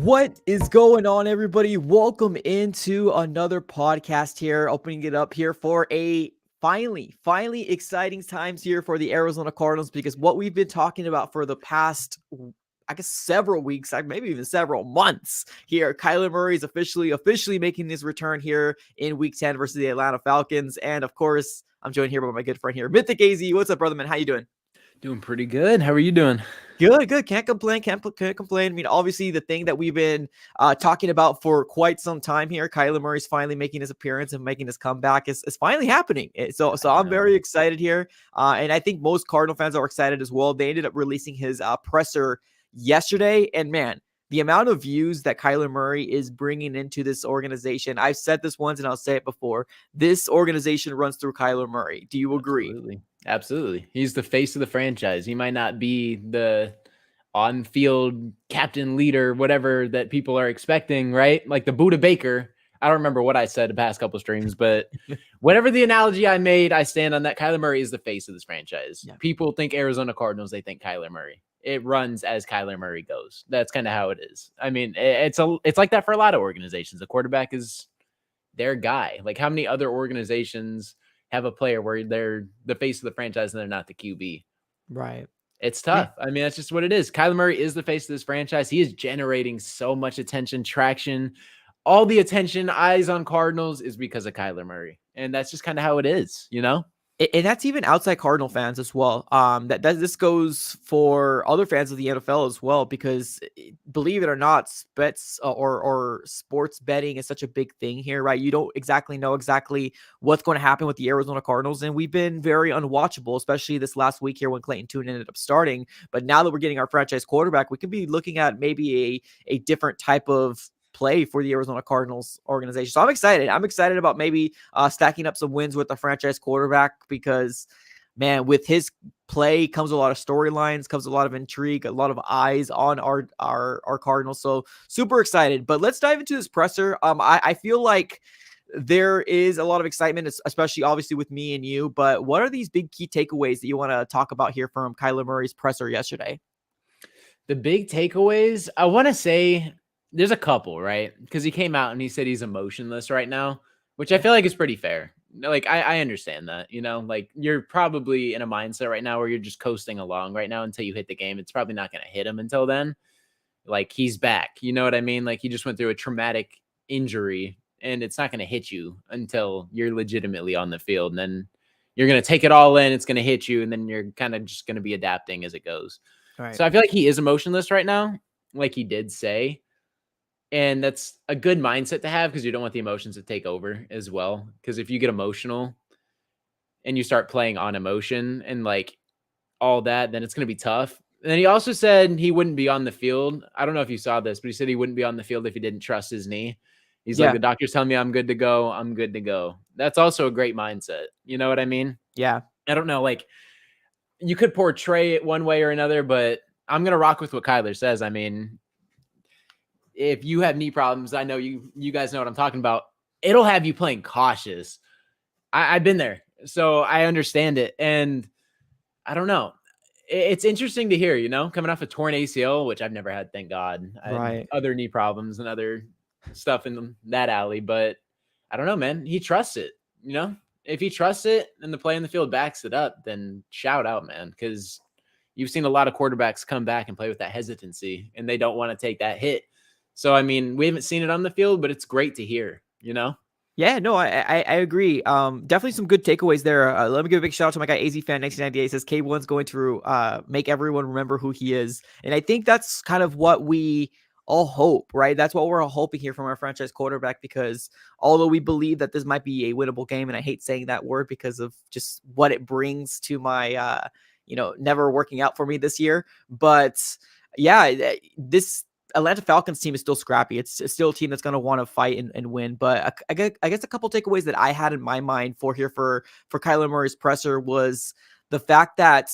What is going on, everybody? Welcome into another podcast here, opening it up here for a finally exciting times here for the Arizona Cardinals, because what we've been talking about for the past, I guess, several weeks, maybe even several months here. Kyler Murray is officially making his return here in Week 10 versus the Atlanta Falcons. And of course, I'm joined here by my good friend here, Mythic AZ. What's up, brother man? How you doing? Doing pretty good. How are you doing? Good. Can't complain. Can't complain. I mean, obviously, the thing that we've been talking about for quite some time here, Kyler Murray's finally making his appearance and making his comeback is finally happening. So I'm very excited here. And I think most Cardinal fans are excited as well. They ended up releasing his presser yesterday. And man, the amount of views that Kyler Murray is bringing into this organization, I've said this once and I'll say it before, this organization runs through Kyler Murray. Do you agree? Absolutely. He's the face of the franchise. He might not be the on-field captain, leader, whatever that people are expecting, right? Like the Buda Baker. I don't remember what I said the past couple of streams, but whatever the analogy I made, I stand on that. Kyler Murray is the face of this franchise. Yeah. People think Arizona Cardinals, they think Kyler Murray. It runs as Kyler Murray goes. That's kind of how it is. I mean, it's like that for a lot of organizations. The quarterback is their guy. Like, how many other organizations have a player where they're the face of the franchise and they're not the QB? Right. It's tough. Yeah. I mean, that's just what it is. Kyler Murray is the face of this franchise. He is generating so much attention, traction. All the attention, eyes on Cardinals is because of Kyler Murray. And that's just kind of how it is, you know? And that's even outside Cardinal fans as well. That this goes for other fans of the NFL as well, because believe it or not, bets or sports betting is such a big thing here, right? You don't exactly know what's going to happen with the Arizona Cardinals, and we've been very unwatchable, especially this last week here when Clayton Tune ended up starting. But now that we're getting our franchise quarterback, we can be looking at maybe a different type of play for the Arizona Cardinals organization. So I'm excited. I'm excited about maybe stacking up some wins with the franchise quarterback, because, man, with his play comes a lot of storylines, comes a lot of intrigue, a lot of eyes on our Cardinals. So super excited. But let's dive into this presser. I feel like there is a lot of excitement, especially obviously with me and you. But what are these big key takeaways that you want to talk about here from Kyler Murray's presser yesterday? The big takeaways, I want to say, there's a couple, right? Because he came out and he said he's emotionless right now, which I feel like is pretty fair. Like, I understand that, you know, like you're probably in a mindset right now where you're just coasting along right now until you hit the game. It's probably not going to hit him until then. Like, he's back. You know what I mean? Like, he just went through a traumatic injury and it's not going to hit you until you're legitimately on the field. And then you're going to take it all in. It's going to hit you. And then you're kind of just going to be adapting as it goes. Right. So I feel like he is emotionless right now, like he did say. And that's a good mindset to have, because you don't want the emotions to take over as well. Because if you get emotional and you start playing on emotion and like all that, then it's going to be tough. And then he also said he wouldn't be on the field. I don't know if you saw this, but he said he wouldn't be on the field if he didn't trust his knee. He's like, the doctor's telling me I'm good to go. I'm good to go. That's also a great mindset. You know what I mean? Yeah. I don't know. Like, you could portray it one way or another, but I'm going to rock with what Kyler says. I mean, if you have knee problems, I know you guys know what I'm talking about. It'll have you playing cautious. I've been there, so I understand it. And I don't know. It's interesting to hear, you know, coming off a torn ACL, which I've never had, thank God. I had other knee problems and other stuff in that alley, but I don't know, man. He trusts it, you know? If he trusts it and the play in the field backs it up, then shout out, man, because you've seen a lot of quarterbacks come back and play with that hesitancy, and they don't want to take that hit. So, I mean, we haven't seen it on the field, but it's great to hear, you know? Yeah, no, I agree. Definitely some good takeaways there. Let me give a big shout out to my guy AZ Fan 1998. He says K1's going to make everyone remember who he is, and I think that's kind of what we all hope, right? That's what we're all hoping here from our franchise quarterback, because although we believe that this might be a winnable game, and I hate saying that word because of just what it brings to my, never working out for me this year, but yeah, this Atlanta Falcons team is still scrappy. It's still a team that's going to want to fight and win. But I guess a couple takeaways that I had in my mind for Kyler Murray's presser was the fact that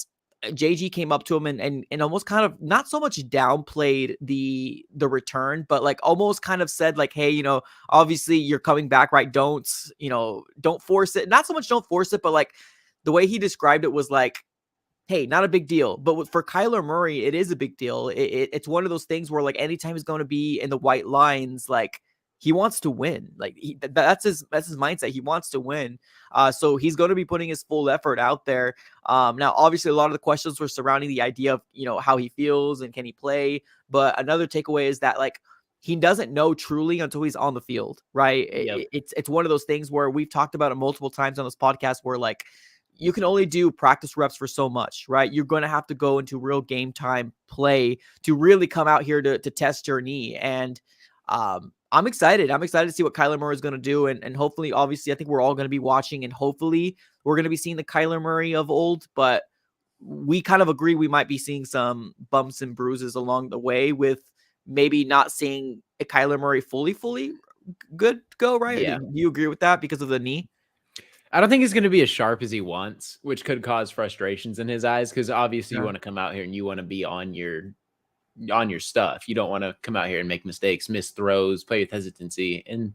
JG came up to him and almost kind of not so much downplayed the return, but like almost kind of said like, hey, obviously you're coming back, right? Don't force it. Not so much don't force it, but like the way he described it was like, hey, not a big deal. But for Kyler Murray, it is a big deal. It's one of those things where, like, anytime he's going to be in the white lines, like, he wants to win. Like, that's his mindset. He wants to win. So he's going to be putting his full effort out there. Now, obviously, a lot of the questions were surrounding the idea of, how he feels and can he play. But another takeaway is that, like, he doesn't know truly until he's on the field, right? Yep. It's one of those things where we've talked about it multiple times on this podcast where, like, you can only do practice reps for so much, right? You're going to have to go into real game time play to really come out here to test your knee. And I'm excited. I'm excited to see what Kyler Murray is going to do. And hopefully, obviously, I think we're all going to be watching, and hopefully we're going to be seeing the Kyler Murray of old, but we kind of agree we might be seeing some bumps and bruises along the way, with maybe not seeing a Kyler Murray fully good go, right? Yeah. Do you agree with that because of the knee? I don't think he's going to be as sharp as he wants, which could cause frustrations in his eyes, because obviously you want to come out here and you want to be on your stuff. You don't want to come out here and make mistakes, miss throws, play with hesitancy. And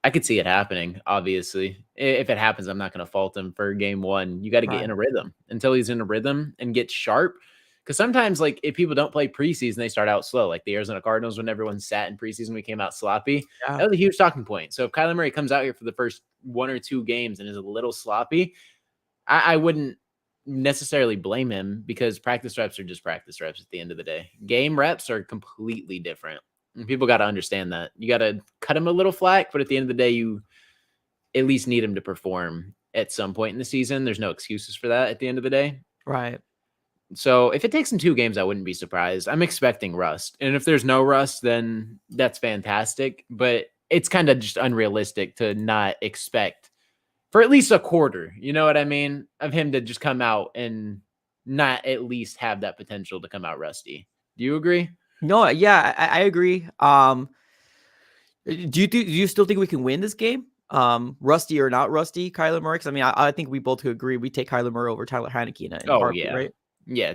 I could see it happening, obviously. If it happens, I'm not going to fault him for game one. You got to get in a rhythm. Until he's in a rhythm and gets sharp. Because sometimes, like, if people don't play preseason, they start out slow. Like the Arizona Cardinals, when everyone sat in preseason, we came out sloppy. Yeah. That was a huge talking point. So if Kyler Murray comes out here for the first 1 or 2 games and is a little sloppy, I wouldn't necessarily blame him, because practice reps are just practice reps at the end of the day. Game reps are completely different. And people got to understand that. You got to cut him a little flack, but at the end of the day, you at least need him to perform at some point in the season. There's no excuses for that at the end of the day. Right. So if it takes him 2 games, I wouldn't be surprised. I'm expecting rust. And if there's no rust, then that's fantastic. But it's kind of just unrealistic to not expect for at least a quarter, you know what I mean, of him to just come out and not at least have that potential to come out rusty. Do you agree? No, yeah, I agree. Do you still think we can win this game? Rusty or not rusty, Kyler Murray? Because I mean, I think we both could agree we take Kyler Murray over Tyler Heineke in a heartbeat, yeah. right? Yeah.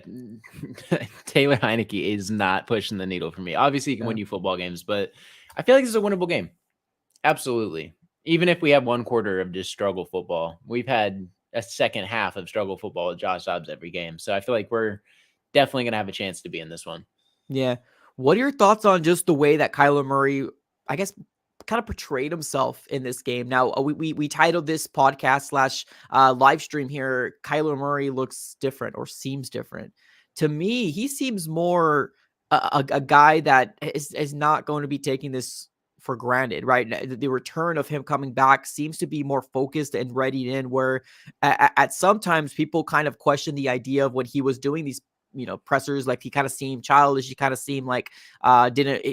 Taylor Heineke is not pushing the needle for me. Obviously, he can win you football games, but I feel like this is a winnable game. Absolutely. Even if we have 1 quarter of just struggle football, we've had a second half of struggle football with Josh Dobbs every game. So I feel like we're definitely going to have a chance to be in this one. Yeah. What are your thoughts on just the way that Kyler Murray, I guess, kind of portrayed himself in this game? Now, we titled this podcast / live stream here, Kyler Murray looks different or seems different. To me, he seems more a guy that is not going to be taking this for granted, right? The return of him coming back seems to be more focused and ready in, where at sometimes people kind of question the idea of when he was doing these pressers, like he kind of seemed childish. He kind of seemed like didn't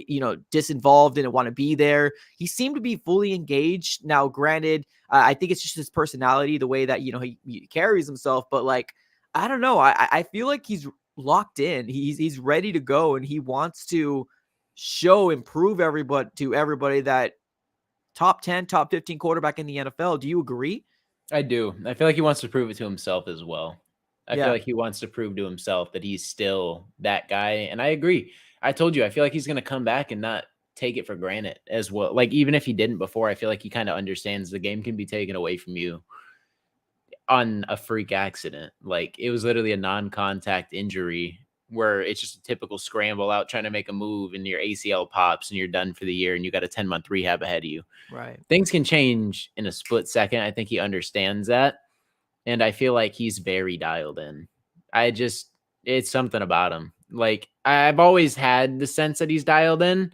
disinvolved, didn't want to be there. He seemed to be fully engaged. Now, granted, I think it's just his personality, the way that he carries himself. But like, I don't know. I feel like he's locked in. He's ready to go, and he wants to prove everybody that top 10, top 15 quarterback in the NFL. Do you agree? I do. I feel like he wants to prove it to himself as well. I feel like he wants to prove to himself that he's still that guy. And I agree. I told you, I feel like he's going to come back and not take it for granted as well. Like, even if he didn't before, I feel like he kind of understands the game can be taken away from you on a freak accident. Like, it was literally a non-contact injury where it's just a typical scramble out trying to make a move, and your ACL pops and you're done for the year and you got a 10-month rehab ahead of you. Right. Things can change in a split second. I think he understands that. And I feel like he's very dialed in. It's something about him. Like, I've always had the sense that he's dialed in,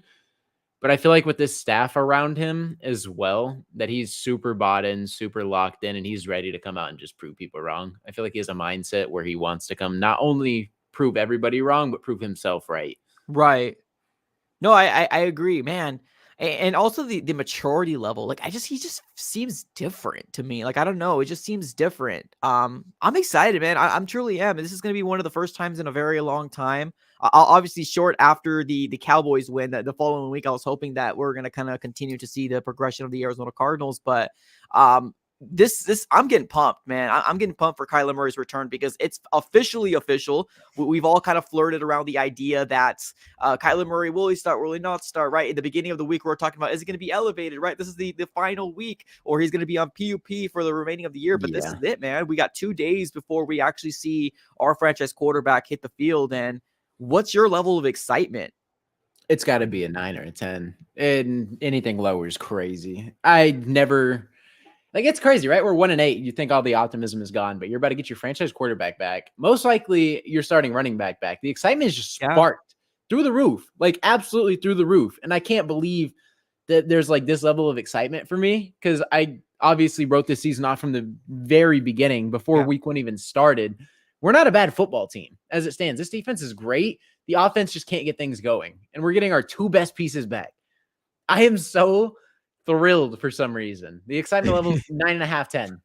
but I feel like with this staff around him as well, that he's super bought in, super locked in, and he's ready to come out and just prove people wrong. I feel like he has a mindset where he wants to come not only prove everybody wrong, but prove himself right. Right. No, I agree, man. And also the maturity level, like he just seems different to me. Like, I don't know, it just seems different. I'm excited, man. I'm truly am. This is going to be one of the first times in a very long time. Obviously, short after the Cowboys win the following week, I was hoping that we're going to kind of continue to see the progression of the Arizona Cardinals. But this I'm getting pumped, man. I'm getting pumped for Kyler Murray's return because it's officially official. We've all kind of flirted around the idea that Kyler Murray will he start, will he not start? Right in the beginning of the week, we're talking about is he going to be elevated? Right, this is the final week, or he's going to be on PUP for the remaining of the year. But this is Yeah. it, man. We got 2 days before we actually see our franchise quarterback hit the field. And what's your level of excitement? It's got to be a 9 or a 10, and anything lower is crazy. I never like it's crazy, right? We're 1-8. You think all the optimism is gone, but you're about to get your franchise quarterback back. Most likely, you're starting running back back. The excitement is just Yeah. sparked through the roof, like absolutely through the roof. And I can't believe that there's like this level of excitement for me because I obviously wrote this season off from the very beginning before Yeah. week 1 even started. We're not a bad football team as it stands. This defense is great. The offense just can't get things going, and we're getting our 2 best pieces back. I am so thrilled for some reason. The excitement level's 9.5, 10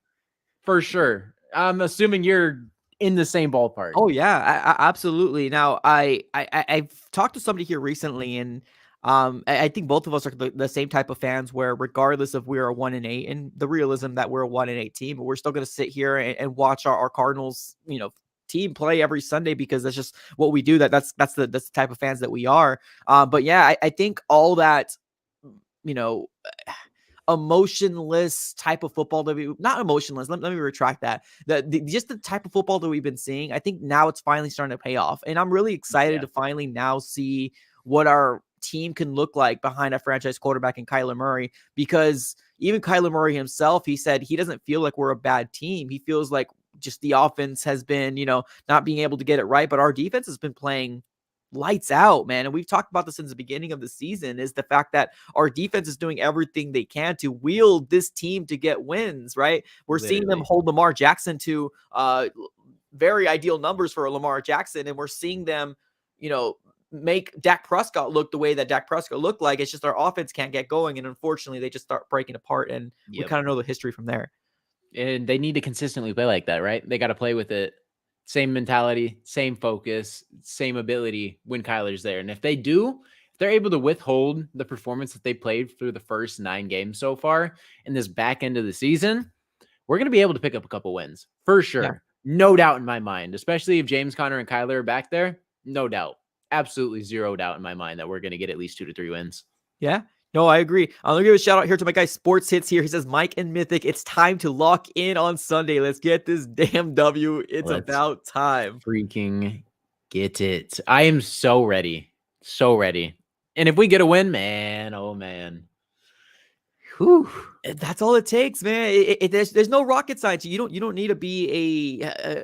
for sure. I'm assuming you're in the same ballpark. Oh yeah, absolutely. Now, I've talked to somebody here recently, and I think both of us are the same type of fans. Where regardless if we're a 1-8, and the realism that we're a 1-8 team, but we're still going to sit here and watch our Cardinals, team play every Sunday because that's just what we do. That's the type of fans that we are. But yeah, I think all that, you know. Emotionless type of football that we not emotionless. Let me retract that. Just the type of football that we've been seeing. I think now it's finally starting to pay off, and I'm really excited Yeah, to finally now see what our team can look like behind a franchise quarterback in Kyler Murray. Because even Kyler Murray himself, he said he doesn't feel like we're a bad team. He feels like just the offense has been, not being able to get it right, but our defense has been playing lights out, man. And we've talked about this since the beginning of the season, is the fact that our defense is doing everything they can to wield this team to get wins, right? We're seeing them literally. hold Lamar Jackson to very ideal numbers for Lamar Jackson, and we're seeing them, make Dak Prescott look the way that Dak Prescott looked like. It's just our offense can't get going, and unfortunately they just start breaking apart, and we Yep. kind of know the history from there. And they need to consistently play like that, right? They got to play with it. Same mentality, same focus, same ability when Kyler's there. And if they do, if they're able to withhold the performance that they played through the first 9 games so far in this back end of the season, we're going to be able to pick up a couple wins for Yeah. sure. No doubt in my mind, especially if James Conner and Kyler are back there. No doubt. Absolutely zero doubt in my mind that we're going to get at least 2 to 3 wins. Yeah. No, I agree. I'm gonna give a shout out here to my guy Sports Hits here. He says, Mike and Mythic, it's time to lock in on Sunday. Let's get this damn W. It's Let's about time. freaking get it. I am so ready. So ready. And if we get a win, man, oh man. Whew. That's all it takes, man. There's no rocket science. You don't need to be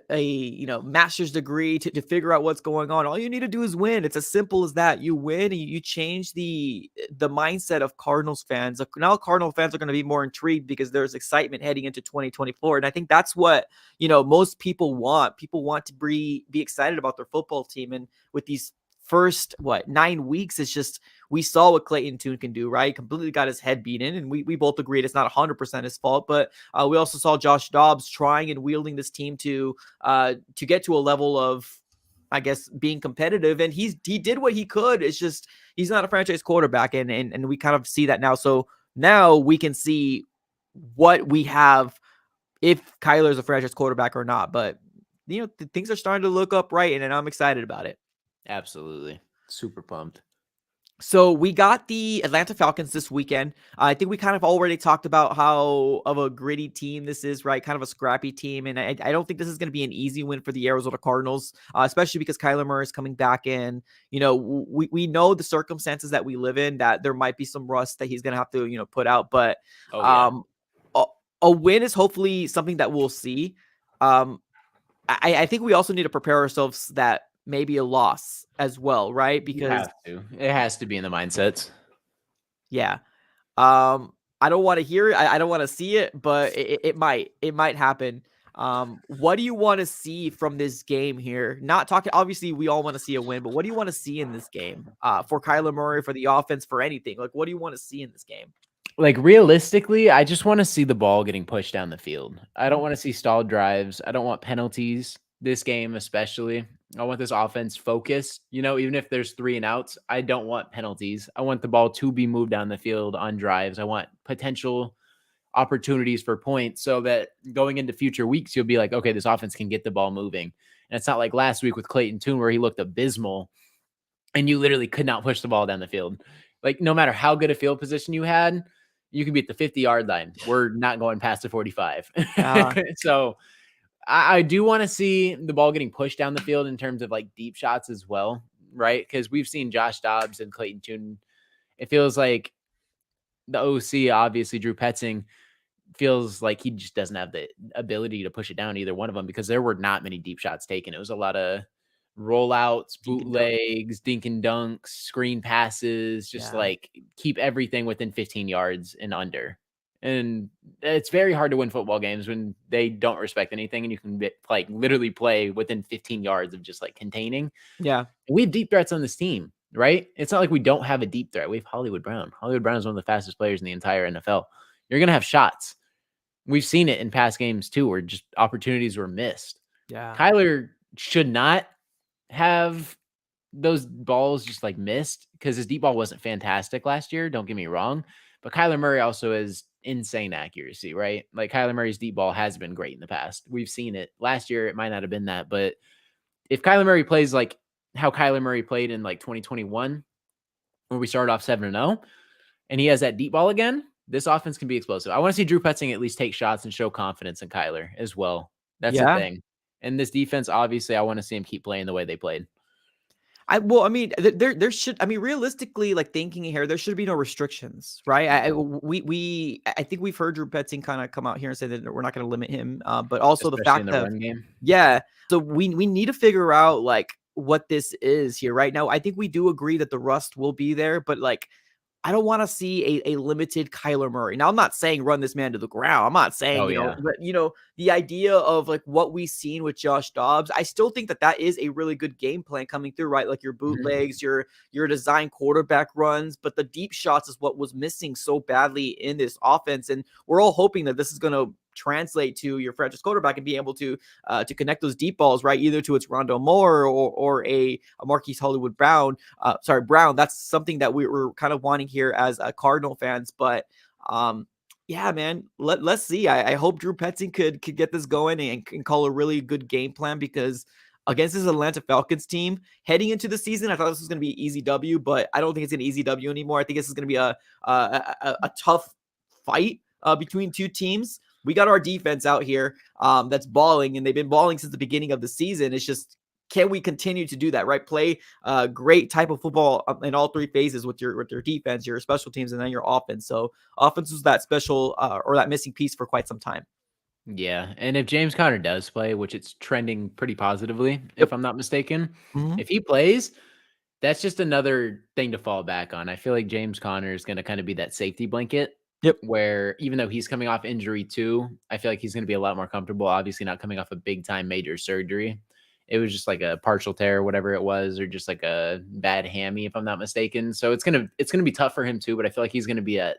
a master's degree to figure out what's going on. All you need to do is win. It's as simple as that. You win, and you change the mindset of Cardinals fans. Now Cardinal fans are going to be more intrigued because there's excitement heading into 2024, and I think that's what most people want. People want to be excited about their football team, and with these first 9 weeks, it's just we saw what Clayton Tune can do, right? Completely got his head beaten, and we both agreed it's not 100% his fault, but we also saw Josh Dobbs trying and wielding this team to get to a level of, I guess, being competitive, and he did what he could. It's just he's not a franchise quarterback, and we kind of see that now. So now we can see what we have if Kyler's a franchise quarterback or not. But things are starting to look up right, and I'm excited about it. Absolutely. Super pumped. So we got the Atlanta Falcons this weekend. I think we kind of already talked about how of a gritty team this is, right? Kind of a scrappy team. And I don't think this is going to be an easy win for the Arizona Cardinals, especially because Kyler Murray is coming back in. We know the circumstances that we live in, that there might be some rust that he's going to have to, put out. But Oh, yeah. a win is hopefully something that we'll see. I think we also need to prepare ourselves that maybe a loss as well, right? You Because have to. It has to be in the mindsets. yeah. I don't want to hear it. I don't want to see it, but it might happen. What do you want to see from this game here? Not talking, obviously we all want to see a win, but what do you want to see in this game? For Kyler Murray, for the offense, for anything? Like, what do you want to see in this game? Like realistically, I just want to see the ball getting pushed down the field. I don't want to see stalled drives. I don't want penalties this game, especially. I want this offense focused. Even if there's 3 and outs, I don't want penalties. I want the ball to be moved down the field on drives. I want potential opportunities for points so that going into future weeks, you'll be like, okay, this offense can get the ball moving. And it's not like last week with Clayton Tune where he looked abysmal and you literally could not push the ball down the field. Like, no matter how good a field position you had, you could be at the 50-yard line. We're not going past the 45. Yeah, So I do want to see the ball getting pushed down the field in terms of like deep shots as well, right? Because we've seen Josh Dobbs and Clayton Tune. It feels like the OC, obviously Drew Petzing, feels like he just doesn't have the ability to push it down either one of them because there were not many deep shots taken. It was a lot of rollouts, dink and dunk. bootlegs, dink and dunks, screen passes, just Yeah, like keep everything within 15 yards and under. And it's very hard to win football games when they don't respect anything and you can like literally play within 15 yards of just like containing. yeah, We have deep threats on this team, right? It's not like we don't have a deep threat. We have Hollywood Brown. Hollywood Brown is one of the fastest players in the entire NFL. You're going to have shots. We've seen it in past games too, where just opportunities were missed. yeah, Kyler should not have those balls just like missed because his deep ball wasn't fantastic last year. Don't get me wrong. But Kyler Murray also has insane accuracy, right? Like Kyler Murray's deep ball has been great in the past. We've seen it. Last year, it might not have been that. But if Kyler Murray plays like how Kyler Murray played in like 2021, where we started off 7-0, and he has that deep ball again, this offense can be explosive. I want to see Drew Petzing at least take shots and show confidence in Kyler as well. That's the yeah. thing. And this defense, obviously, I want to see him keep playing the way they played. Well, I mean, there should, I mean, realistically, like thinking here, there should be no restrictions, right? I think we've heard Drew Petzing kind of come out here and say that we're not going to limit him, but also the Especially in fact the that, run game. yeah, so we need to figure out like what this is here right now. I think we do agree that the rust will be there, but like I don't want to see a limited Kyler Murray. Now, I'm not saying run this man to the ground. I'm not saying, Oh, yeah. but the idea of like what we've seen with Josh Dobbs, I still think that is a really good game plan coming through, right? Like your bootlegs, your design quarterback runs, but the deep shots is what was missing so badly in this offense. And we're all hoping that this is going to translate to your franchise quarterback and be able to connect those deep balls, right? Either to its Rondo Moore or a Marquise Hollywood Brown. Brown. That's something that we were kind of wanting here as Cardinal fans. But yeah, man, let's see. I hope Drew Petzing could get this going and call a really good game plan because against this Atlanta Falcons team heading into the season, I thought this was going to be an easy W, but I don't think it's an easy W anymore. I think this is going to be a tough fight between two teams. We got our defense out here that's balling, and they've been balling since the beginning of the season. It's just, can we continue to do that, right? Play great type of football in all three phases with your defense, your special teams, and then your offense. So offense was that special or that missing piece for quite some time. Yeah. And if James Conner does play, which it's trending pretty positively, Yep. if I'm not mistaken, Mm-hmm. if he plays, that's just another thing to fall back on. I feel like James Conner is going to kind of be that safety blanket Yep. where even though he's coming off injury too, I feel like he's going to be a lot more comfortable. Obviously, not coming off a big time major surgery. It was just like a partial tear, or whatever it was, or just like a bad hammy, if I'm not mistaken. So it's gonna be tough for him too. But I feel like he's gonna be a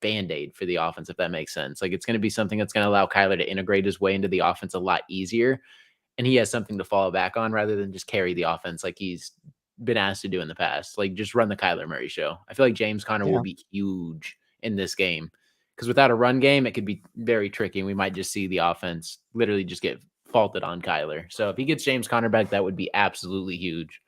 band-aid for the offense, if that makes sense. Like it's gonna be something that's gonna allow Kyler to integrate his way into the offense a lot easier, and he has something to fall back on rather than just carry the offense like he's been asked to do in the past. Like just run the Kyler Murray show. I feel like James Conner will Yeah. be huge in this game because without a run game, it could be very tricky. And we might just see the offense literally just get faulted on Kyler. So if he gets James Conner back, that would be absolutely huge.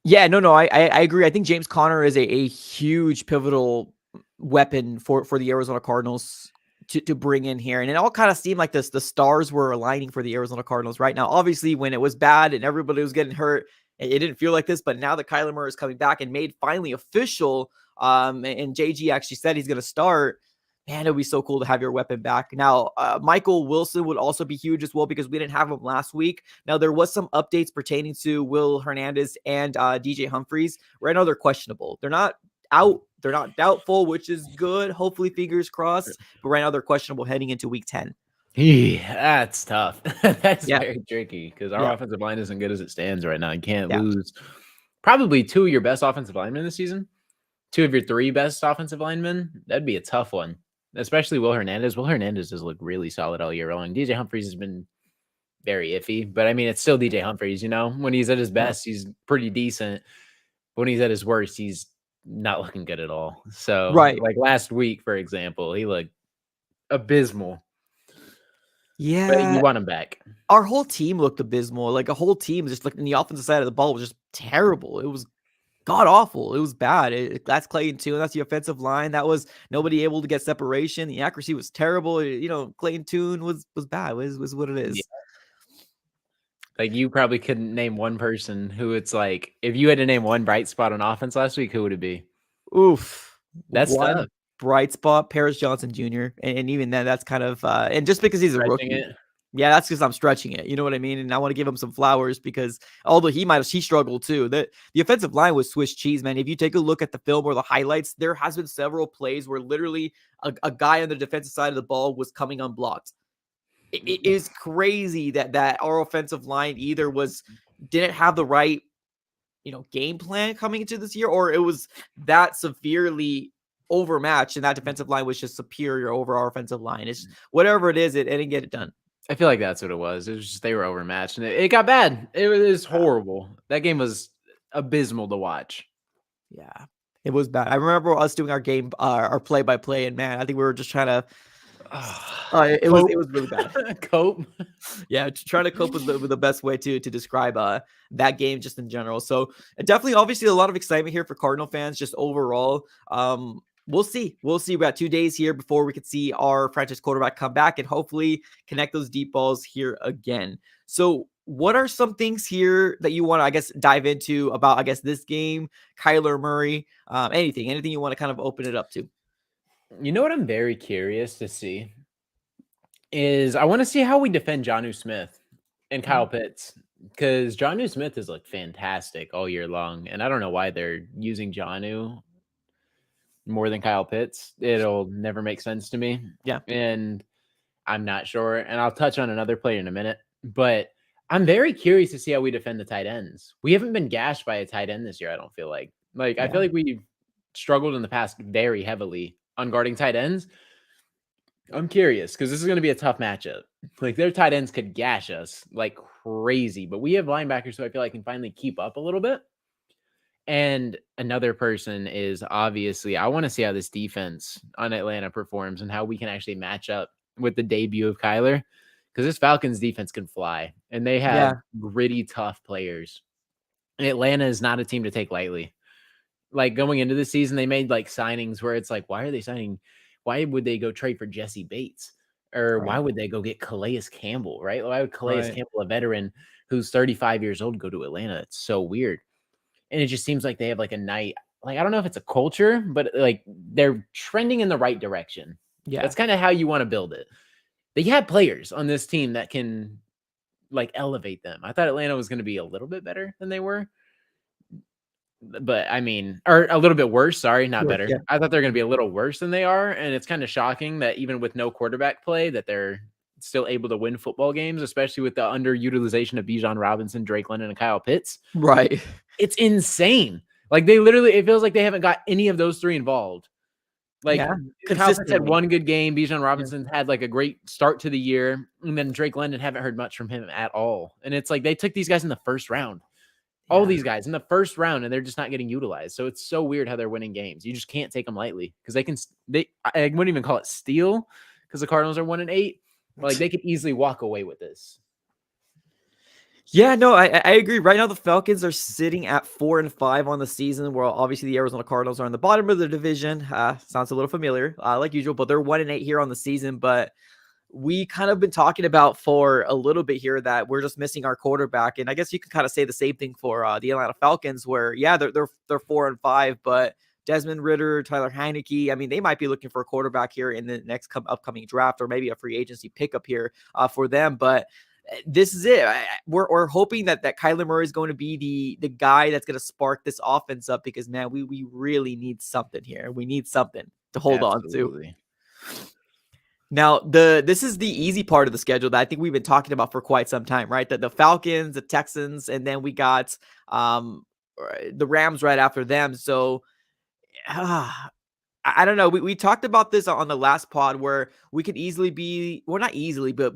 Yeah, no, I agree. I think James Conner is a huge pivotal weapon for the Arizona Cardinals to bring in here. And it all kind of seemed like the stars were aligning for the Arizona Cardinals right now. Obviously, when it was bad and everybody was getting hurt, it didn't feel like this. But now that Kyler Murray is coming back and made finally official, and JG actually said he's going to start, man, it would be so cool to have your weapon back. Now, Michael Wilson would also be huge as well because we didn't have him last week. Now, there was some updates pertaining to Will Hernandez and DJ Humphries. Right now, they're questionable. They're not out. They're not doubtful, which is good. Hopefully, fingers crossed. But right now, they're questionable heading into week 10. That's tough. That's Yeah. very tricky because our Yeah. offensive line isn't good as it stands right now. You can't Yeah. lose probably two of your best offensive linemen this season, two of your three best offensive linemen. That'd be a tough one, especially Will Hernandez. Will Hernandez has looked really solid all year long. DJ Humphries has been very iffy, but I mean, it's still DJ Humphries, when he's at his best, he's pretty decent. When he's at his worst, he's not looking good at all. So Right. like last week, for example, he looked abysmal. But you Yeah, want him back. our whole team looked abysmal. Like a whole team, just like in the offensive side of the ball was just terrible. It was god awful. It was bad. That's Clayton Tune. That's the offensive line. That was nobody able to get separation. The accuracy was terrible. Clayton Tune was bad. Was what it Yeah. is. Like, you probably couldn't name one person who it's like, if you had to name one bright spot on offense last week, who would it be? Oof. That's tough. One bright spot, Paris Johnson Jr. And even then, that's kind of and just because he's a Stretching rookie. it. Yeah, that's because I'm stretching it. You know what I mean? And I want to give him some flowers because although he struggled too. The offensive line was Swiss cheese, man. If you take a look at the film or the highlights, there has been several plays where literally a guy on the defensive side of the ball was coming unblocked. It is crazy that our offensive line either didn't have the right game plan coming into this year, or it was that severely overmatched and that defensive line was just superior over our offensive line. It's whatever it is, it didn't get it done. I feel like that's what it was. It was just they were overmatched, and it got bad. It was horrible. That game was abysmal to watch. Yeah, it was bad. I remember us doing our play-by-play, and man, I think we were just trying to it was really bad. Cope. Yeah, trying to cope with the best way to describe that game just in general. So definitely, obviously, a lot of excitement here for Cardinal fans just overall. We'll see. We'll see. We got 2 days here before we could see our franchise quarterback come back and hopefully connect those deep balls here again. So what are some things here that you want to, I guess, dive into about, I guess, this game, Kyler Murray, anything you want to kind of open it up to? You know what I'm very curious to see is I want to see how we defend Jonnu Smith and Kyle Pitts, because Jonnu Smith is like fantastic all year long, and I don't know why they're using Jonnu more than Kyle Pitts. It'll never make sense to me. Yeah. And I'm not sure. And I'll touch on another player in a minute, but I'm very curious to see how we defend the tight ends. We haven't been gashed by a tight end this year, I don't feel like. I feel like we've struggled in the past very heavily on guarding tight ends. I'm curious because this is going to be a tough matchup. Like, their tight ends could gash us like crazy, but we have linebackers who I feel like can finally keep up a little bit. And another person is obviously, I want to see how this defense on Atlanta performs and how we can actually match up with the debut of Kyler, because this Falcons defense can fly and they have gritty, tough players. And Atlanta is not a team to take lightly. Like, going into the season, they made like signings where it's like, why are they signing? Why would they go trade for Jesse Bates? Or why would they go get Calais Campbell, right? Why would Calais Campbell, a veteran who's 35 years old, go to Atlanta? It's so weird. And it just seems like they have like a night, like, I don't know if it's a culture, but like they're trending in the right direction. Yeah. That's kind of how you want to build it. They have players on this team that can like elevate them. I thought Atlanta was going to be a little bit better than they were. But I mean, or a little bit worse. Sorry, not better. Yeah. I thought they're going to be a little worse than they are. And it's kind of shocking that even with no quarterback play, that they're still able to win football games, especially with the underutilization of Bijan Robinson, Drake London, and Kyle Pitts. Right. It's insane. Like, they literally, it feels like they haven't got any of those three involved. Like, Kyle Pitts had one good game. Bijan Robinson had like a great start to the year. And then Drake London, haven't heard much from him at all. And it's like they took these guys in the first round. All these guys in the first round, and they're just not getting utilized. So it's so weird how they're winning games. You just can't take them lightly because I wouldn't even call it steal because the Cardinals are 1-8. Like, they could easily walk away with this. Yeah, no, I agree. Right now, the Falcons are sitting at 4-5 on the season, where obviously the Arizona Cardinals are in the bottom of the division. Sounds a little familiar, like usual, but they're 1-8 here on the season. But we kind of been talking about for a little bit here that we're just missing our quarterback, and I guess you can kind of say the same thing for the Atlanta Falcons, where they're 4-5, but Desmond Ridder, Tyler Heineke, I mean, they might be looking for a quarterback here in the next upcoming draft, or maybe a free agency pickup here for them. But this is it. We're hoping that Kyler Murray is going to be the guy that's going to spark this offense up, because man, we really need something here. We need something to hold on to. Now, this is the easy part of the schedule that I think we've been talking about for quite some time, right? The Falcons, the Texans, and then we got the Rams right after them. So I don't know. We talked about this on the last pod where we could easily be, well, not easily, but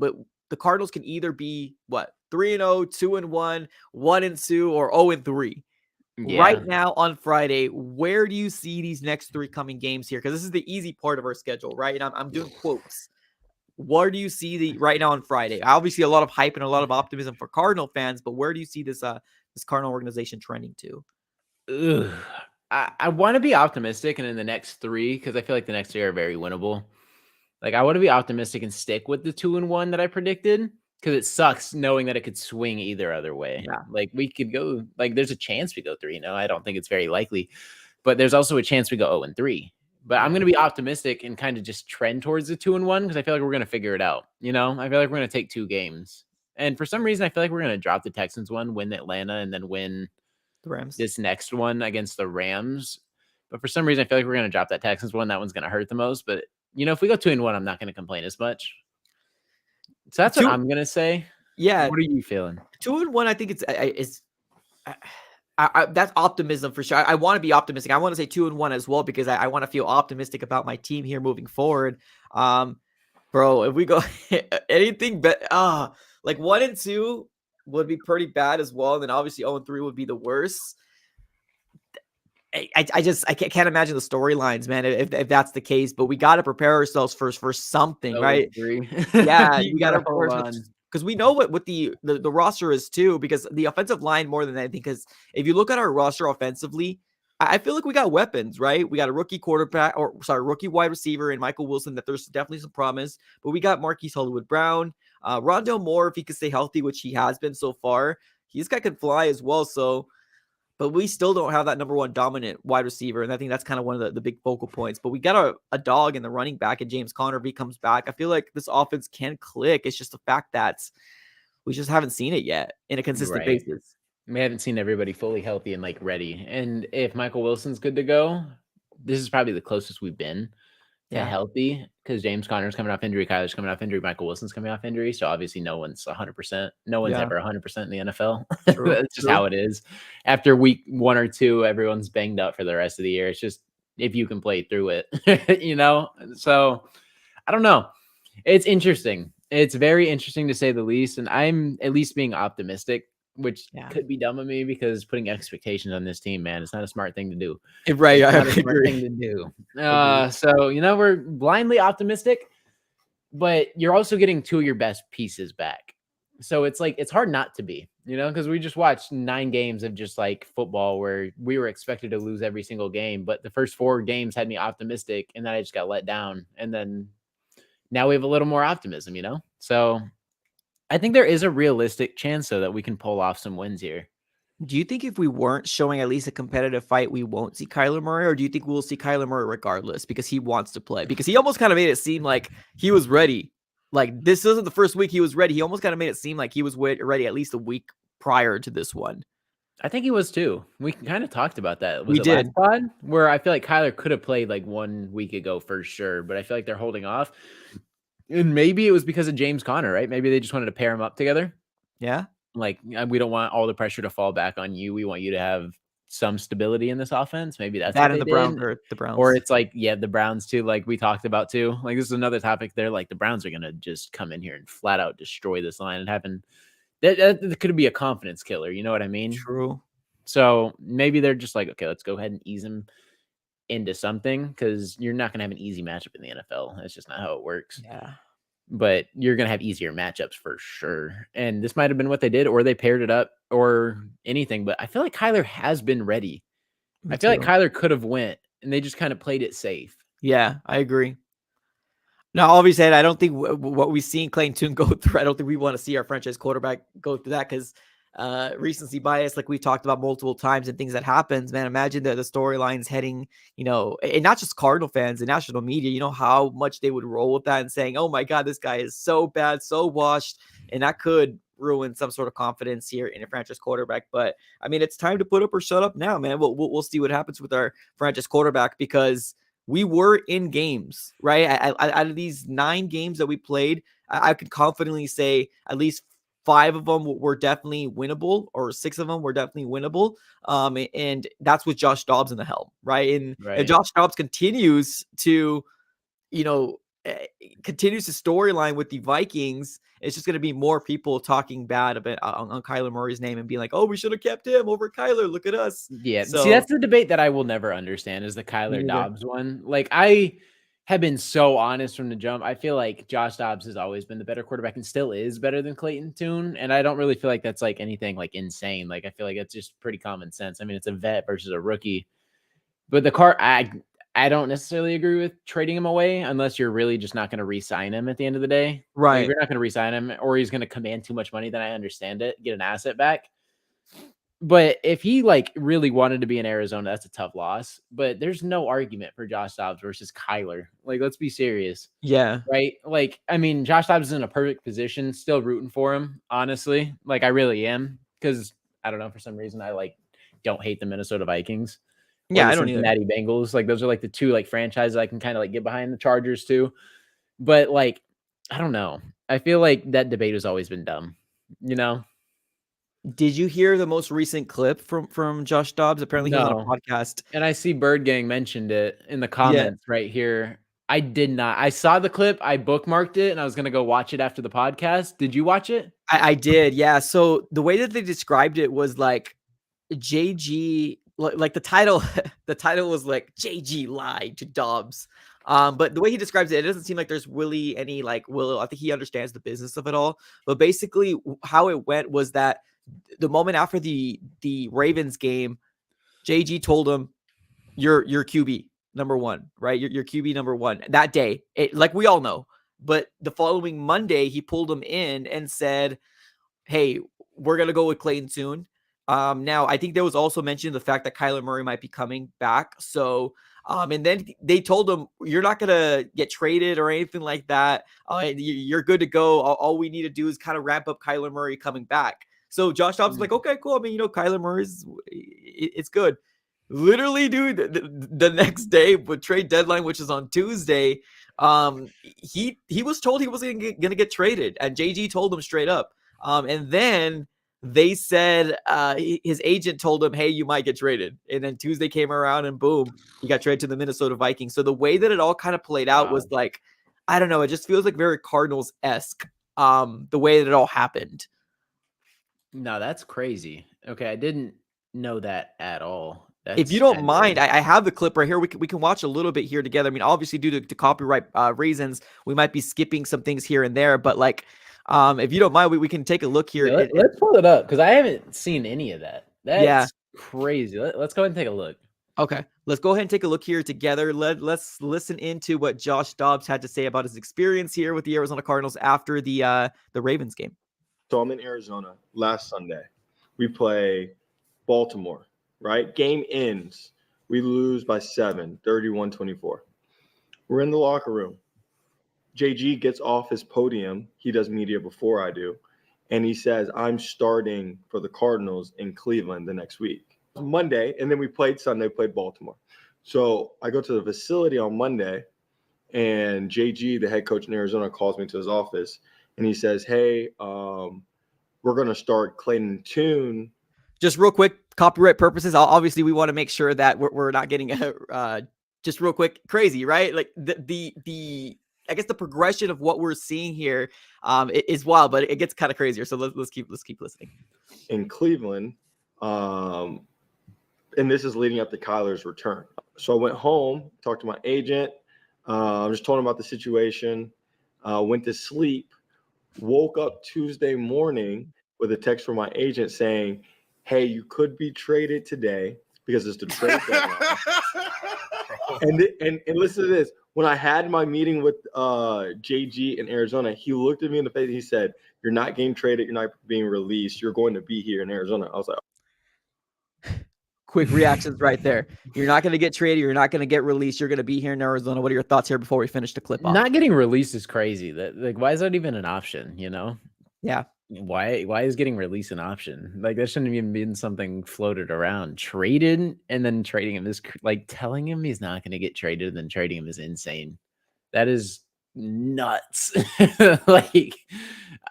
the Cardinals can either be 3-0, 2-1, 1-2, or 0-3. Yeah. Right now on Friday, where do you see these next three coming games here? Because this is the easy part of our schedule, right? And I'm doing quotes. where do you see the right now on Friday? Obviously, a lot of hype and a lot of optimism for Cardinal fans, but where do you see this Cardinal organization trending to? Ugh. I want to be optimistic, and in the next three, because I feel like the next three are very winnable. Like, I want to be optimistic and stick with the 2-1 that I predicted, because it sucks knowing that it could swing either other way. Yeah, Like, we could go, like, there's a chance we go 3-0. I don't think it's very likely, but there's also a chance we go 0-3. But I'm yeah. going to be optimistic and kind of just trend towards the 2-1 because I feel like we're going to figure it out. I feel like we're going to take 2 games. And for some reason, I feel like we're going to drop the Texans one, win Atlanta, and then win The Rams. this next one against the Rams. But for some reason, I feel like we're going to drop that Texans one. That one's going to hurt the most. But, if we go 2-1, I'm not going to complain as much. So that's what I'm going to say. Yeah. What are you feeling? 2-1, I think it's that's optimism for sure. I want to be optimistic. I want to say 2-1 as well because I want to feel optimistic about my team here moving forward. Bro, if we go anything but like 1-2 would be pretty bad as well. And then obviously 0-3 would be the worst. I can't imagine the storylines, man, if that's the case. But we got to prepare ourselves first for something, right? Yeah, we got to prepare ourselves because we know what the roster is too. Because the offensive line more than anything. Because if you look at our roster offensively, I feel like we got weapons, right? We got a rookie rookie wide receiver in Michael Wilson that there's definitely some promise. But we got Marquise Hollywood-Brown, Rondale Moore if he could stay healthy, which he has been so far. This guy can fly as well, so. But we still don't have that number one dominant wide receiver. And I think that's kind of one of the big focal points. But we got a dog in the running back and James Conner if he comes back. I feel like this offense can click. It's just the fact that we just haven't seen it yet in a consistent basis. We haven't seen everybody fully healthy and ready. And if Michael Wilson's good to go, this is probably the closest we've been to healthy because James Conner's coming off injury, Kyler's coming off injury, Michael Wilson's coming off injury. So obviously no one's 100%. No one's ever 100% in the NFL. That's just how it is. After week 1 or 2, everyone's banged up for the rest of the year. It's just if you can play through it, So I don't know. It's interesting. It's very interesting to say the least. And I'm at least being optimistic, which could be dumb of me because putting expectations on this team, man, it's not a smart thing to do. Right. It's not a smart thing to do. So, we're blindly optimistic, but you're also getting 2 of your best pieces back. So it's it's hard not to be, because we just watched 9 games of just football where we were expected to lose every single game. But the first 4 games had me optimistic and then I just got let down. And then now we have a little more optimism, So I think there is a realistic chance, though, that we can pull off some wins here. Do you think if we weren't showing at least a competitive fight, we won't see Kyler Murray? Or do you think we'll see Kyler Murray regardless because he wants to play? Because he almost kind of made it seem like he was ready. Like, this isn't the first week he was ready. He almost kind of made it seem like he was ready at least a week prior to this one. I think he was, too. We kind of talked about that. We did. Last pod, where I feel like Kyler could have played 1 week ago for sure, but I feel like they're holding off. And maybe it was because of James Conner, right? Maybe they just wanted to pair him up together. Yeah. We don't want all the pressure to fall back on you. We want you to have some stability in this offense. Maybe that's that and the Browns. Or it's the Browns too, like we talked about too. This is another topic there. The Browns are gonna just come in here and flat out destroy this line and happen. That could be a confidence killer. You know what I mean? True. So maybe they're just okay, let's go ahead and ease them into something because you're not gonna have an easy matchup in the NFL. That's just not how it works. Yeah. But you're going to have easier matchups for sure. And this might have been what they did, or they paired it up or anything. But I feel like Kyler has been ready. I feel like Kyler could have went and they just kind of played it safe. Yeah, I agree. Now, obviously, I don't think what we've seen Clayton Tune go through, I don't think we want to see our franchise quarterback go through that because recency bias, like we talked about multiple times and things that happens, man. Imagine the storylines heading, and not just Cardinal fans and national media, how much they would roll with that and saying, oh my God, this guy is so bad, so washed. And that could ruin some sort of confidence here in a franchise quarterback. But I mean, it's time to put up or shut up now, man. We'll see what happens with our franchise quarterback because we were in games, right? Out of these 9 games that we played, I could confidently say at least 5 of them were definitely winnable, or 6 of them were definitely winnable. And that's with Josh Dobbs in the helm, right? And if Josh Dobbs continues to, continues the storyline with the Vikings, it's just going to be more people talking bad about on Kyler Murray's name and being like, oh, we should have kept him over Kyler. Look at us. Yeah. So, see, that's the debate that I will never understand is the Kyler Dobbs one. have been so honest from the jump. I feel like Josh Dobbs has always been the better quarterback and still is better than Clayton Tune. And I don't really feel like that's like anything like insane. Like I feel like it's just pretty common sense. I mean, it's a vet versus a rookie. But I don't necessarily agree with trading him away unless you're really just not going to re-sign him at the end of the day. Like if Right. you're not going to re-sign him or he's going to command too much money, then I understand it. Get an asset back. But if he like really wanted to be in Arizona, that's a tough loss. But there's no argument for Josh Dobbs versus Kyler. Like, let's be serious. Yeah. Right? Like, I mean, Josh Dobbs is in a perfect position, still rooting for him, honestly. Like, I really am. Because I don't know, for some reason I like don't hate the Minnesota Vikings or Yeah, the I don't either. Cincinnati Bengals. Like those are like the two like franchises I can kind of like get behind the Chargers too. But like, I don't know. I feel like that debate has always been dumb, you know? Did you hear the most recent clip from Josh Dobbs? Apparently, he was on a No. podcast. And I see Bird Gang mentioned it in the Yeah, comments right here. I did not. I saw the clip, I bookmarked it, and I was gonna go watch it after the podcast. Did you watch it? I did. Yeah. So the way that they described it was like JG, like the title, the title was like JG lied to Dobbs. But the way he describes it, it doesn't seem like there's really any like will. I think he understands the business of it all. But basically, how it went was that the moment after the Ravens game, JG told him, "You're QB number one, right? You're QB number one." That day, like we all know. But the following Monday, he pulled him in and said, "Hey, we're gonna go with Clayton soon." Now I think there was also mentioned the fact that Kyler Murray might be coming back. So, and then they told him, "You're not gonna get traded or anything like that. You're good to go. All we need to do is kind of ramp up Kyler Murray coming back." So Josh Dobbs is like, "Okay, cool. I mean, Kyler Murray's it's good." Literally, dude, the next day with trade deadline, which is on Tuesday, he was told he wasn't gonna get traded, and JG told him straight up. And then they said his agent told him, "Hey, you might get traded." And then Tuesday came around, and boom, he got traded to the Minnesota Vikings. So the way that it all kind of played out was Wow. like, I don't know, it just feels like very Cardinals esque. The way that it all happened. No, that's crazy. Okay, I didn't know that at all. If you That's don't kind of mind, weird. I have the clip right here. We can watch a little bit here together. I mean, obviously due to copyright reasons, we might be skipping some things here and there, but like, if you don't mind, we can take a look here. Yeah, let's pull it up because I haven't seen any of that. Yeah. That's crazy. Let's go ahead and take a look. Okay. Let's go ahead and take a look here together. Let's listen into what Josh Dobbs had to say about his experience here with the Arizona Cardinals after the Ravens game. So I'm in Arizona last Sunday. We play Baltimore, right? Game ends. We lose by 7, 31-24. We're in the locker room. JG gets off his podium. He does media before I do. And he says, "I'm starting for the Cardinals in Cleveland the next week." Monday, and then we played Sunday, played Baltimore. So I go to the facility on Monday, and JG, the head coach in Arizona, calls me to his office, and he says, "Hey, we're going to start Clayton Tune." Just real quick, copyright purposes. Obviously, we want to make sure that we're not getting just real quick crazy, right? Like the I guess the progression of what we're seeing here is wild, but it gets kind of crazier. So let's keep listening. In Cleveland, and this is leading up to Kyler's return. So I went home, talked to my agent, just told him about the situation, went to sleep, woke up Tuesday morning with a text from my agent saying, "Hey, you could be traded today because it's the trade deadline." and listen to this. When I had my meeting with JG in Arizona, he looked at me in the face and he said, "You're not getting traded. You're not being released. You're going to be here in Arizona." I was like, Quick reactions right there. You're not going to get traded. You're not going to get released. You're going to be here in Arizona. What are your thoughts here before we finish the clip off? Not getting released is crazy. That like, why is that even an option? You know, Yeah. why is getting released an option? Like that shouldn't even been something floated around. Traded and then trading him is like telling him he's not going to get traded and then trading him is insane. That is nuts. Like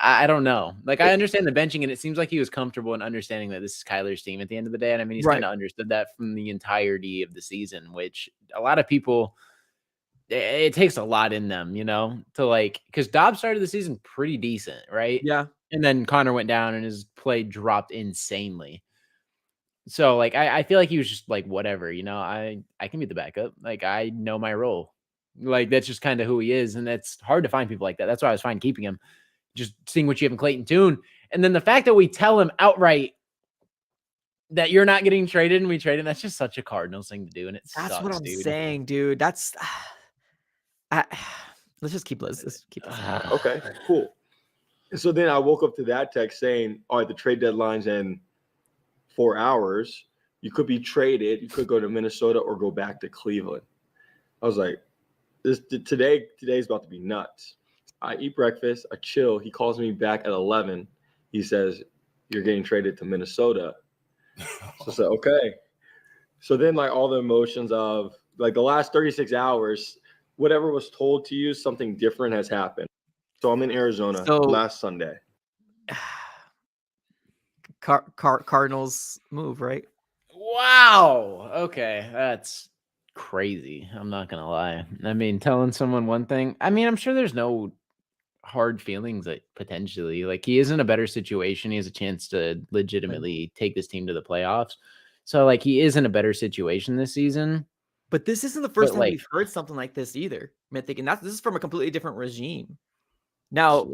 I don't know. Like I understand the benching, and it seems like he was comfortable in understanding that this is Kyler's team at the end of the day. And I mean, he's Right. kind of understood that from the entirety of the season, which a lot of people it takes a lot in them, to like because Dobbs started the season pretty decent, right? Yeah. And then Connor went down and his play dropped insanely. So like I feel like he was just like whatever, I can be the backup. Like I know my role. Like, that's just kind of who he is. And that's hard to find people like that. That's why I was fine keeping him, just seeing what you have in Clayton Tune. And then the fact that we tell him outright that you're not getting traded and we trade him, that's just such a Cardinals thing to do. And That's sucks, what I'm dude. saying, dude. That's let's just keep this. Okay, cool. So then I woke up to that text saying, all right, the trade deadline's in 4 hours. You could be traded. You could go to Minnesota or go back to Cleveland. I was like, today's about to be nuts. I eat breakfast. I chill. He calls me back at 11. He says, you're getting traded to Minnesota. So I said, okay. So then like all the emotions of like the last 36 hours, whatever was told to you, something different has happened. So I'm in Arizona last Sunday. Cardinals move, right? Wow. Okay. That's crazy. I'm not going to lie. I mean, telling someone one thing, I mean, I'm sure there's no hard feelings that potentially, like, he is in a better situation. He has a chance to legitimately take this team to the playoffs. So, like, he is in a better situation this season. But this isn't the first time we've heard something like this either. I mean, thinking this is from a completely different regime. Now,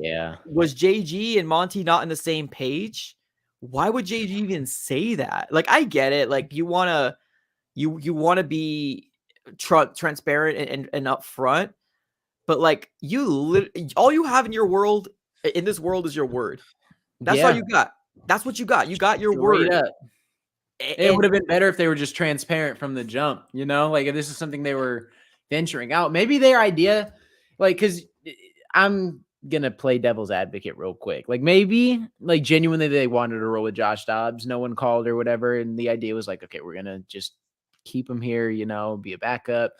was JG and Monty not on the same page? Why would JG even say that? Like, I get it. Like, you want to be transparent and upfront, but like all you have in your world, in this world, is your word. That's all you got. That's what you got. You got your word. It would have been better if they were just transparent from the jump, you know, like if this is something they were venturing out, maybe their idea, like, cause I'm going to play devil's advocate real quick. Like maybe like genuinely they wanted to roll with Josh Dobbs. No one called or whatever. And the idea was like, okay, we're going to just keep him here, you know, be a backup.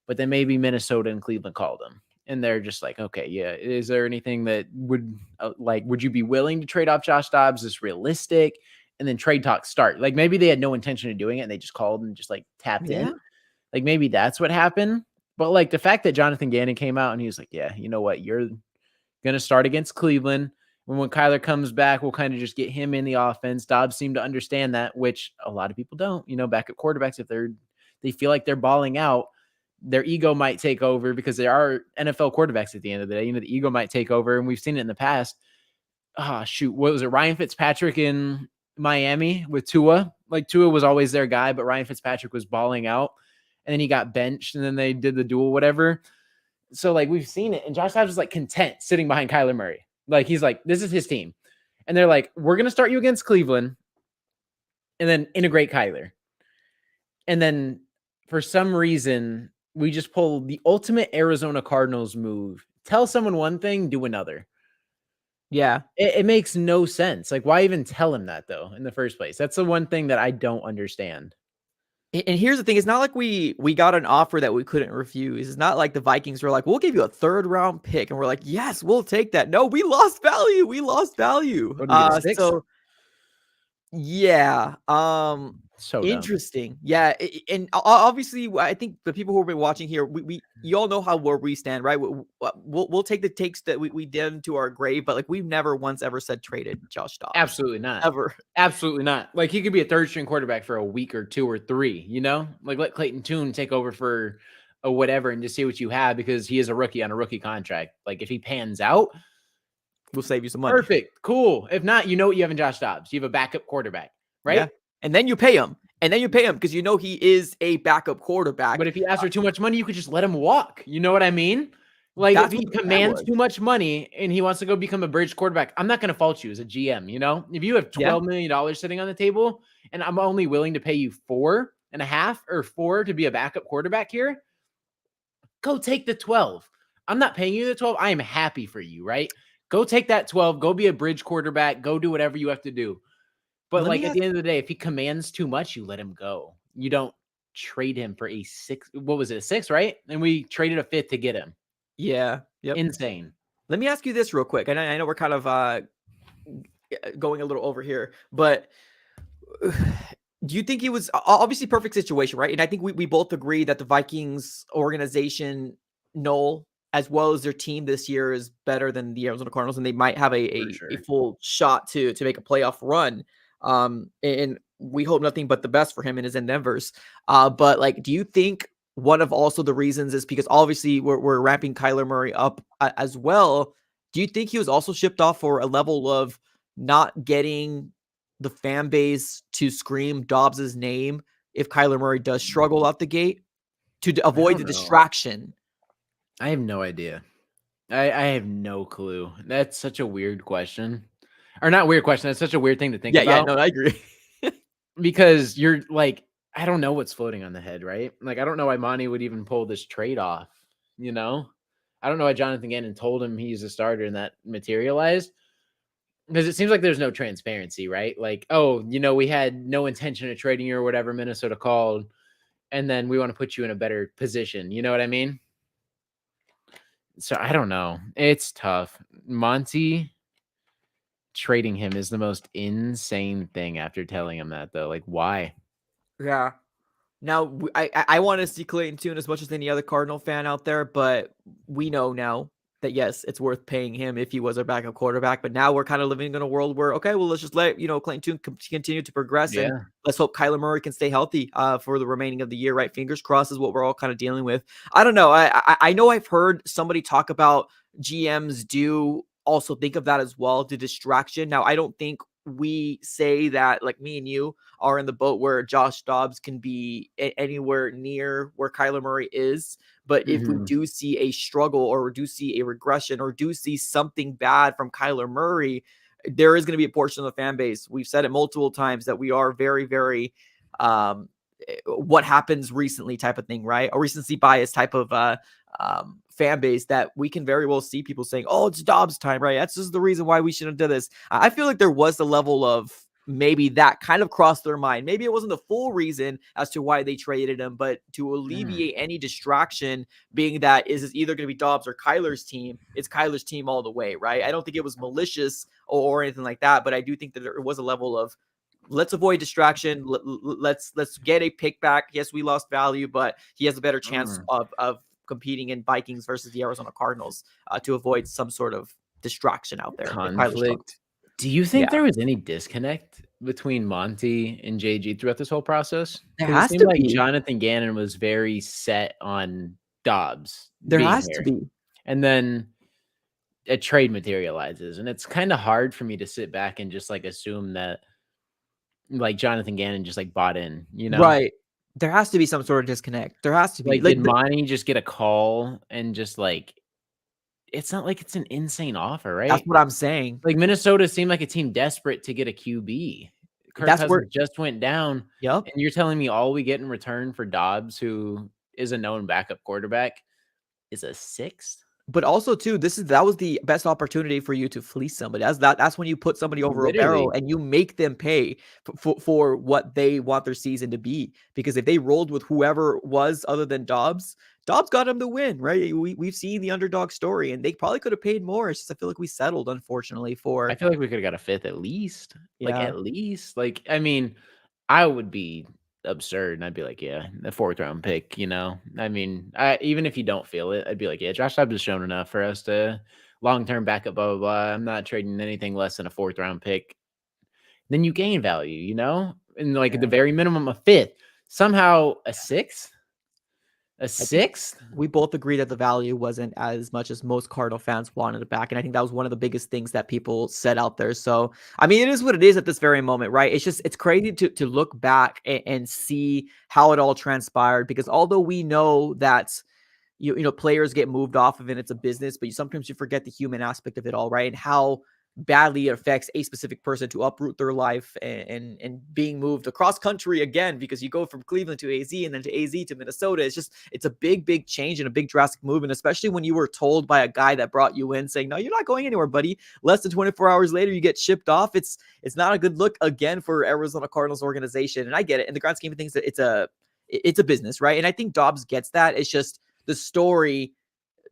But then maybe Minnesota and Cleveland called him. And they're just like, okay, yeah. Is there anything that would would you be willing to trade off Josh Dobbs? Is this realistic? And then trade talks start. Like maybe they had no intention of doing it and they just called and just like tapped in. Like maybe that's what happened. But like the fact that Jonathan Gannon came out and he was like, yeah, you know what? You're going to start against Cleveland. When Kyler comes back, we'll kind of just get him in the offense. Dobbs seemed to understand that, which a lot of people don't. You know, backup quarterbacks, if they feel like they're balling out, their ego might take over because they are NFL quarterbacks at the end of the day. You know, the ego might take over, and we've seen it in the past. What was it? Ryan Fitzpatrick in Miami with Tua. Like Tua was always their guy, but Ryan Fitzpatrick was balling out, and then he got benched, and then they did the duel, whatever. So like we've seen it, and Josh Dobbs is like content sitting behind Kyler Murray. Like he's like, this is his team, and they're like, we're gonna start you against Cleveland, and then integrate Kyler, and then for some reason we just pull the ultimate Arizona Cardinals move. Tell someone one thing, do another. Yeah. It makes no sense. Like, why even tell him that, though, in the first place? That's the one thing that I don't understand. And here's the thing. It's not like we got an offer that we couldn't refuse. It's not like the Vikings were like, we'll give you a 3rd-round pick. And we're like, yes, we'll take that. No, we lost value. So, yeah. So interesting. Dumb. Yeah. And obviously, I think the people who have been watching here, you all know where we stand, right? We'll take the takes that we did to our grave, but like we've never once ever said traded Josh Dobbs. Absolutely not. Ever. Absolutely not. Like he could be a 3rd-string quarterback for a week or 2 or 3, you know, like let Clayton Tune take over for a whatever and just see what you have because he is a rookie on a rookie contract. Like if he pans out, we'll save you some money. Perfect. Cool. If not, you know what you have in Josh Dobbs. You have a backup quarterback, right? Yeah. And then you pay him. Because you know he is a backup quarterback. But if he asks for too much money, you could just let him walk. You know what I mean? Like if he commands too much money and he wants to go become a bridge quarterback, I'm not going to fault you as a GM. You know, if you have $12 million sitting on the table and I'm only willing to pay you 4.5 or 4 to be a backup quarterback here, go take the 12. I'm not paying you the 12. I am happy for you, right? Go take that 12. Go be a bridge quarterback. Go do whatever you have to do. But like at the end of the day, if he commands too much, you let him go. You don't trade him for a 6. What was it? A 6, right? And we traded a 5th to get him. Yeah. Yep. Insane. Let me ask you this real quick. And I know we're kind of going a little over here, but do you think he was obviously perfect situation, right? And I think we both agree that the Vikings organization, Noel, as well as their team this year is better than the Arizona Cardinals, and they might have a full shot to make a playoff run. And we hope nothing but the best for him in his endeavors. But like, do you think one of also the reasons is because obviously we're ramping Kyler Murray up as well. Do you think he was also shipped off for a level of not getting the fan base to scream Dobbs's name if Kyler Murray does struggle out the gate to avoid the distraction? I have no idea. I have no clue. That's such a weird question. Or not weird question. That's such a weird thing to think about. Yeah, no, I agree. Because you're like, I don't know what's floating on the head, right? Like, I don't know why Monty would even pull this trade off, you know? I don't know why Jonathan Gannon told him he's a starter and that materialized. Because it seems like there's no transparency, right? Like, oh, we had no intention of trading you or whatever Minnesota called, and then we want to put you in a better position. You know what I mean? So I don't know. It's tough. Monty trading him is the most insane thing after telling him that, though. Like, why? Yeah. Now, I want to see Clayton Tune as much as any other Cardinal fan out there, but we know now that, yes, it's worth paying him if he was our backup quarterback. But now we're kind of living in a world where, okay, well, let's just let, Clayton Tune continue to progress. And let's hope Kyler Murray can stay healthy for the remaining of the year, right? Fingers crossed is what we're all kind of dealing with. I don't know. I know I've heard somebody talk about GMs do also think of that as well, the distraction. Now, I don't think we say that, like me and you are in the boat where Josh Dobbs can be anywhere near where Kyler Murray is. But if we do see a struggle or we do see a regression or do see something bad from Kyler Murray, there is going to be a portion of the fan base. We've said it multiple times that we are very, very what happens recently type of thing, right? A recency bias type of fan base that we can very well see people saying, oh, it's Dobbs time, right? That's just the reason why we shouldn't do this. I feel like there was a level of maybe that kind of crossed their mind. Maybe it wasn't the full reason as to why they traded him, but to alleviate any distraction being that is either going to be Dobbs or Kyler's team, it's Kyler's team all the way, right? I don't think it was malicious or anything like that, but I do think that there was a level of let's avoid distraction. Let's get a pick back. Yes, we lost value, but he has a better chance of competing in Vikings versus the Arizona Cardinals to avoid some sort of distraction out there. Conflict. Do you think there was any disconnect between Monty and JG throughout this whole process? There has to be. Jonathan Gannon was very set on Dobbs. There has to be. And then a trade materializes. And it's kind of hard for me to sit back and just like assume that like Jonathan Gannon just like bought in, Right. There has to be some sort of disconnect. There has to be. Like did Monty just get a call and just like, it's not like it's an insane offer, right? That's what I'm saying. Like Minnesota seemed like a team desperate to get a QB. Kirk Cousins just went down. Yep. And you're telling me all we get in return for Dobbs, who is a known backup quarterback, is a sixth? But also too, that was the best opportunity for you to fleece somebody. That's when you put somebody over a barrel and you make them pay for what they want their season to be. Because if they rolled with whoever was other than Dobbs got him the win, right? We've seen the underdog story, and they probably could have paid more. It's just I feel like we settled, unfortunately. I feel like we could have got a fifth at least. Like at least. Like I mean, I would be absurd and I'd be like, yeah, the 4th round pick, I mean, even if you don't feel it, I'd be like, yeah, Josh Dobbs has shown enough for us to long-term backup, blah, blah, blah. I'm not trading anything less than a 4th round pick. Then you gain value, and like at the very minimum a 5th, somehow a 6th. A 6th? We both agree that the value wasn't as much as most Cardinal fans wanted it back. And I think that was one of the biggest things that people said out there. So, I mean, it is what it is at this very moment, right? It's crazy to look back and see how it all transpired, because although we know that, players get moved off of it, it's a business, but sometimes you forget the human aspect of it all, right? And how badly it affects a specific person to uproot their life and being moved across country again, because you go from Cleveland to AZ and then to AZ to Minnesota. It's a big change and a big drastic move. And especially when you were told by a guy that brought you in saying, no, you're not going anywhere, buddy. Less than 24 hours later, you get shipped off. It's not a good look again for Arizona Cardinals organization. And I get it. In the grand scheme of things, it's a business, right? And I think Dobbs gets that. It's just the story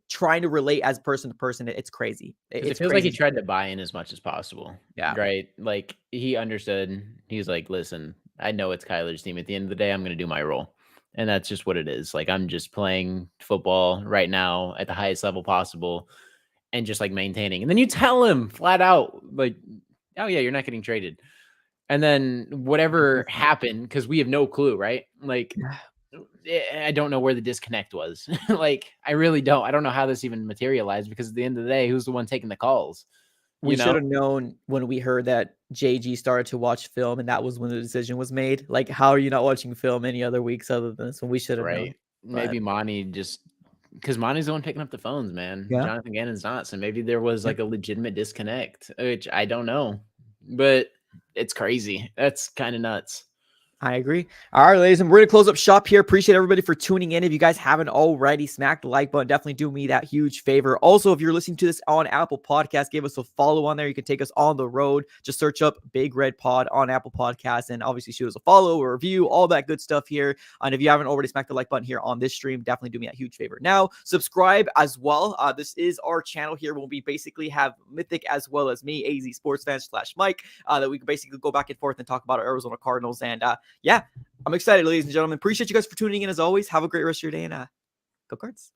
trying to relate as person to person, it's crazy. It feels like he tried to buy in as much as possible. Yeah. Right. Like he understood. He's like, listen, I know it's Kyler's team. At the end of the day, I'm going to do my role. And that's just what it is. Like, I'm just playing football right now at the highest level possible and just like maintaining. And then you tell him flat out, like, oh yeah, you're not getting traded. And then whatever happened, because we have no clue, right? Like I don't know where the disconnect was. Like, I really don't. I don't know how this even materialized, because at the end of the day, who's the one taking the calls? We You should know? have known when we heard that JG started to watch film, and that was when the decision was made. Like, how are you not watching film any other weeks other than this one? We should have known. Right. Maybe But Monty just, because Monty's the one picking up the phones, man. yeah. Jonathan Gannon's not. So maybe there was Yeah. like a legitimate disconnect, which I don't know. But it's crazy. That's kind of nuts. I agree. All right, ladies, and we're going to close up shop here. Appreciate everybody for tuning in. If you guys haven't already, smack the like button. Definitely do me that huge favor. Also, if you're listening to this on Apple Podcasts, give us a follow on there. You can take us on the road. Just search up Big Red Pod on Apple Podcasts, and obviously shoot us a follow, a review, all that good stuff here. And if you haven't already, smack the like button here on this stream. Definitely do me that huge favor. Now, subscribe as well. This is our channel here where we basically have Mythic as well as me, AZ Sports Fan / Mike, that we can basically go back and forth and talk about our Arizona Cardinals. And yeah, I'm excited, ladies and gentlemen. Appreciate you guys for tuning in as always. Have a great rest of your day, and go Cards.